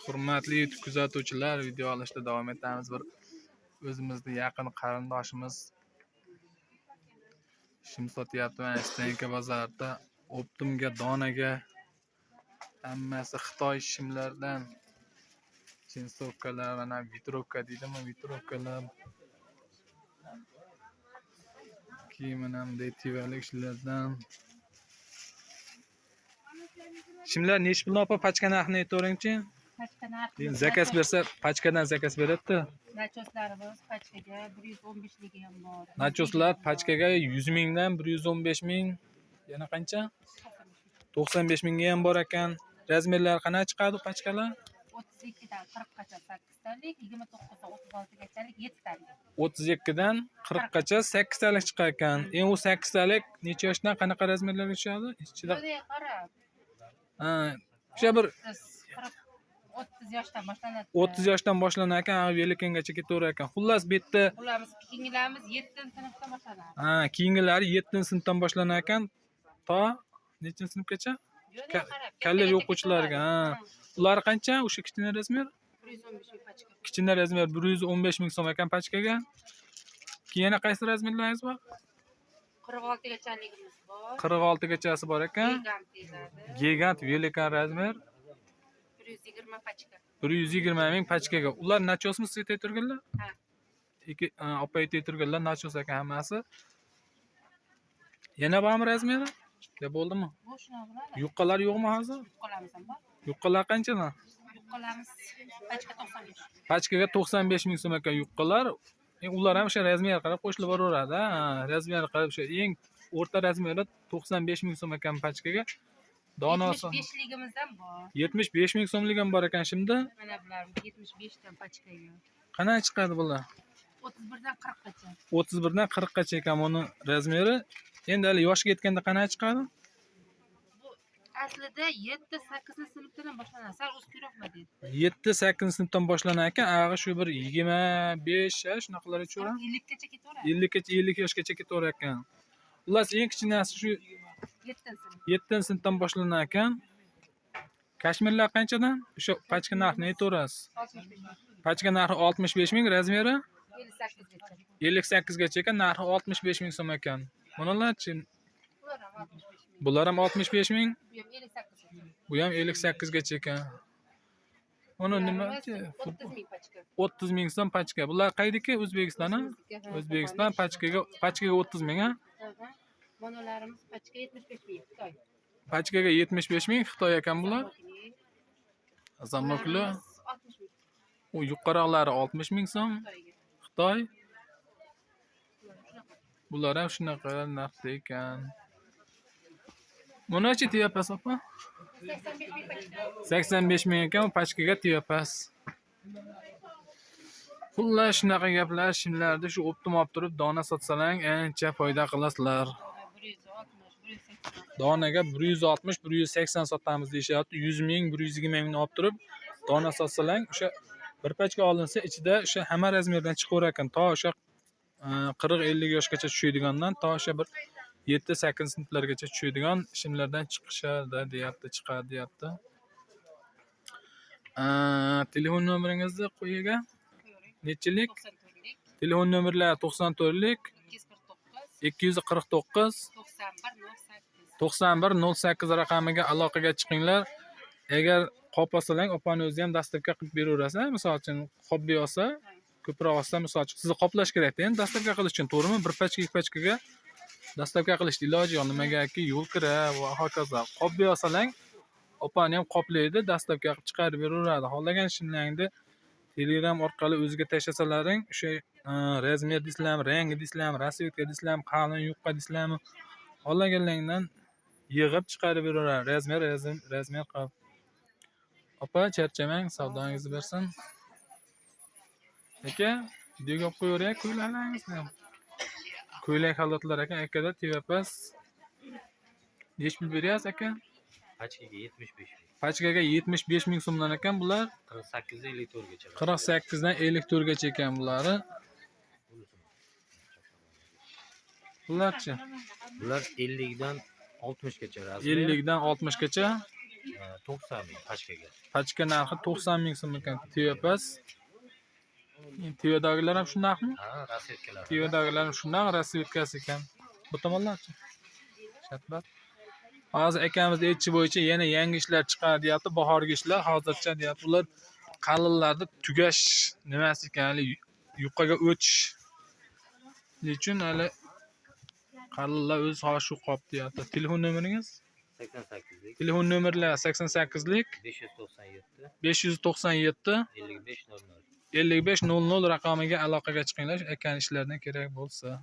Hurmatli YouTube kuzatuvchilar, video olishda davom etamiz. Bir o'zimizni yaqin qarindoshimiz shim sotyapti. Mana Stanka bozorida Optimga, donaga hammasi Xitoy shimlardan. Jinsovkalar, mana vitrovka deydimi, vitrovkalar. Keyin mana bunday tivalik ishlardan. Shimlar nechi pul opa, pachka narxini aytavering-chi? Pachka narxi. Zakaz bersa, pachkadan zakaz beradi-da. Nachoslarimiz pachkaga 115 ligi ham bor. Nachoslar pachkaga 100 mingdan 115 ming, yana qancha? 95 mingga ham bor ekan. Razmerlari qanaqa chiqadi pachkalar? 32 dan 40 gacha 8 talik, 29 dan 36 gachalik 7 talik. 32 dan 40 gacha 8 talik chiqar ekan. Endi u 8 talik necha yoshdan qanaqa razmerlarga tushadi? Ichida. Qarab. Ha, o'sha bir 30 yoshdan boshlanadi. 30 yoshdan boshlanar ekan, velikengacha ketaverar ekan. Xullas bu yerda Ularimiz keyingilarimiz 7-sinfdan boshlanadi. ha, keyingilari 7-sinfdan boshlanар ekan, to nechinchi sinfgacha? Kalla o'quvchilarga. Ha. Ular qancha? O'sha kichkina razmer? 115 ming pachka. Kichkina razmer 115 ming so'm ekan pachkaga. Keyin yana qaysi razmerlaringiz bor? 46 gachaligimiz bor. 46 gachasi bor ekan. Gigant deyiladi. Gigant velikan razmer 120 pachka. 120 ming pachkaga. Ular nachosmi siz aytayturganlar? Ha. Opa aytayturganlar nachos ekan hammasi. Yana bormi razmeri? Deb bo'ldimi? Bu shuna bo'ladi. Yuqqalar yo'qmi hozir? Yuqqalarimiz ham bor. Yuqqalar qanchadan? Yuqqalarimiz pachka 95. Pachkaga 95 ming so'm ekan yuqqalar. Ular ham o'sha razmerga qarab qo'shilib boraveradi. Ha, razmerga qarab o'sha eng o'rta razmeri 95 ming so'm ekan pachkaga. Donasi 75 ligimiz ham bor. 75 ming so'mlik ham bor ekan shimda. Mana bularimiz 75 dan pachkaga. Qanaqa chiqadi bular? 31 dan 40 gacha. 31 dan 40 gacha ekan buni razmeri. Endi hali yoshga yetganda qanaqa chiqadi? Bu aslida 7-8 sinfdan boshlanadi. Sal o'zkiroqma deydi. 7-8 sinfdan boshlanar ekan, ag'i shu bir 25 shunaqalar uchun 50 gacha ketaveradi. 50 yoshgacha ketaverar ekan. Xullas eng kichkinasi shu 7 sinfdan boshlanar ekan. Kashmirlar qanchadan? O'sha pachka narxini aytaverasiz. 65 ming. Pachka narxi 65 ming, razmeri 58 gacha. 58 gacha ekan, narxi 65 ming so'm ekan. Bunalarchi? Bular ham 65 ming. Bular ham 65 ming. Bu ham 58 gacha. Bu ham 58 gacha ekan. Uni nimachi? 30 ming pachka. 30 ming so'm pachka. Bular qaydiki? O'zbekistonmi? O'zbekiston pachkaga 30 ming, ha? Monolarimiz pachka 75 ming Xitoy. Pachkaga 75 ming Xitoy ekan bular. Zamokli. 60 ming. U yuqoriroqlari 60 ming so'm Xitoy. Bular ham shunaqa narxda ekan. Bunachi teyapas opa? 85 ming pachka. 85 ming ekan, pachkaga teyapas. Xullas shunaqa gaplar, shimlarda shu Optim olib turib dona sotsalang ancha foyda qilasizlar. 160, 180. Donaga 160, 180 sotamiz deyishyapti. 100 ming, 120 mingni olib turib dona sotsalang, o'sha bir pachka olinsa ichida o'sha hamma razmerdan chiqaverar ekan. To o'sha 40-50 yoshgacha tushadigandan to o'sha bir 7-8 sinflargacha tushadigan shimlardan chiqishadi deyapti, chiqadi deyapti. Telefon nomeringizni qo'yiga. Nechilik? 94lik. Telefon nomerlari 94lik 249 9108 raqamiga aloqaga chiqinglar. Agar qop olsalang, opani o'zi ham dastavka qilib beraverasiz. Misol uchun qop olsa, ko'proq olsa, misol uchun sizni qoplash kerak-da. Endi dastavka qilish uchun, to'g'rimi? Bir pachka, ikki pachkaga dastavka qilishni iloji yo'q. Nimagaki yo'l kira va hokazo. Qop olsalang, opani ham qoplaydi, dastavka qilib chiqarib beraveradi. Xohlagan shimlangni Telegram orqali o'ziga tashlasalaring, o'sha razmer deysizlarmi, rangi deysizlarmi, rasvetka deysizlarmi, qalin yupqa deysizlarmi, xohlaganingdan yig'ib chiqarib beraveradi. Razmer qilib. Opa, charchamang, savdongizni bersin. Aka, videoga olib qo'yaveray, ko'ylaklaringizni. Ko'ylak xalatlar ekan, akada tevapas. Nechi pul beryapsiz aka? Pachkaga 75 ming. Pachkaga 75 ming so'mdan ekan bular. 48 dan 54 gacha. 48 dan 54 gacha ekan bulari. Bularchi? Bular 50 dan 60 gacha razmer. 50 dan 60 gacha. 90 ming pachkaga. Pachka narxi 90 ming so'm ekan. Tevapas. Tevadagilar ham shundaqmi? Ha, rasvetkalar. Tevadagilar ham shundaq rasvetkasi ekan. Bu tomonlarchi? Shatbat. Hozir akamiz aytishi bo'yicha yana yangi ishlar chiqadi deyapti, bahorgi ishlar hozircha deyapti. Ular qalinlarda tugash nimasi ekan, hali yuqaga o'tish uchun hali qalinlar o'z hoshu qop deyapti. Telefon nomeringiz? 88lik Telefon nomerlar 88lik 597 597 55 00. 5500 raqamiga aloqaga chiqinglar, akani ishlaridan kerak bo'lsa.